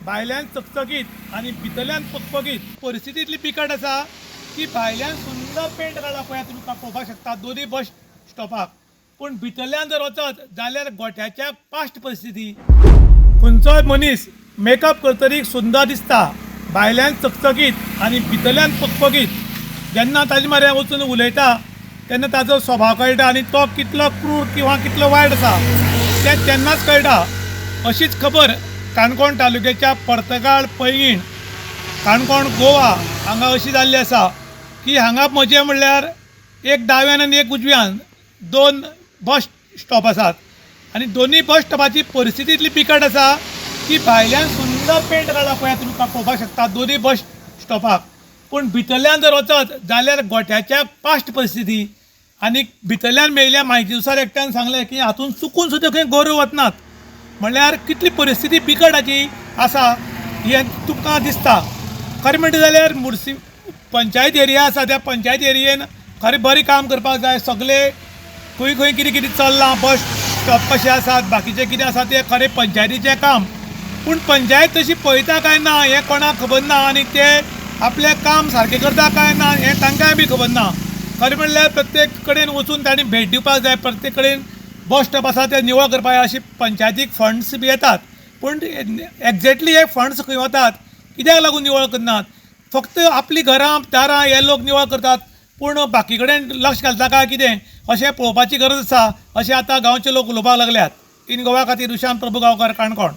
भायल्यान चकचकीत आणि भितरल्यान पकपकीत परिस्थिती इतली बिकट आसा की भायल्यान सुंदर पेंट काडला पळय तुमकां पळोवपाक शकता दोनी बस स्टॉपाक, पूण भितरल्यान जर वचत जाल्यार गोठ्याच्या पास्ट परिस्थिती. खंयचोय मनीस मेकअप करतरी सुंदर दिसता, भायल्यान चकचकीत आणि भितरल्यान पकपकीत. जेन्ना ताजे म्हऱ्यान वचून उलयता तेन्ना ताजो स्वभाव कळटा आनी तो कितलो क्रूर किंवा कितलो वायट आसा तें तेन्नाच कळटा. अशीच खबर काणकोण तालुक्याच्या पर्तगाळ पैंगीण काणकोण गोवा हांगा अशी जाल्ली आसा की हांगा मजे म्हणल्यार एक दाव्यान आनी एक उजव्यान दोन बस स्टॉप आसात आनी दोनी बस स्टॉपाची परिस्थिती इतली बिकट आसा की भायल्यान सुंदर पेंट काडला पळय तुमकां पळोवपाक शकता दोनी बस स्टॉपाक, पूण भितरल्यान जर वचत जाल्यार गोठ्याच्या पास्ट परिस्थिती. आनी भितरल्यान मेळिल्ल्या म्हायतीनुसार एकट्यान सांगलें की हातून चुकून सुद्दां खंय गोरवां वचनात. म्हणल्यार कितली परिस्थिती बिकटाची आसा हें तुमकां दिसता. खरें म्हणटा जाल्यार मुर्सी पंचायत एरिया आसा त्या पंचायत एरियेन खरें बरें काम करपाक जाय. सगळे खंय खंय कितें कितें चल्लां, बस स्टॉप कशें आसात, बाकीचें कितें आसा तें खरें पंचायतीचें काम. पूण पंचायत तशी पळयता काय ना हें कोणाक खबर ना आनी ते आपलें काम सारकें करता काय ना हें तांकांय बी खबर ना. खरें म्हणल्यार प्रत्येक कडेन वचून तांणी भेट दिवपाक जाय. प्रत्येक कडेन बस स्टॉप आसा ते निवळ करपाक जाय. अशी पंचायतीक फंड्स बी येतात, पूण एक्झॅक्टली हे फंड्स खंय वतात, कित्याक लागून निवळ करनात. फक्त आपली घरां दारां हे लोक निवळ करतात, पूण बाकी कडेन लक्ष घालता काय कितें अशें पळोवपाची गरज आसा अशें आतां गांवचे लोक उलोवपाक लागल्यात. इन गोवा खातीर रुशांत प्रभुगांवकर, काणकोण.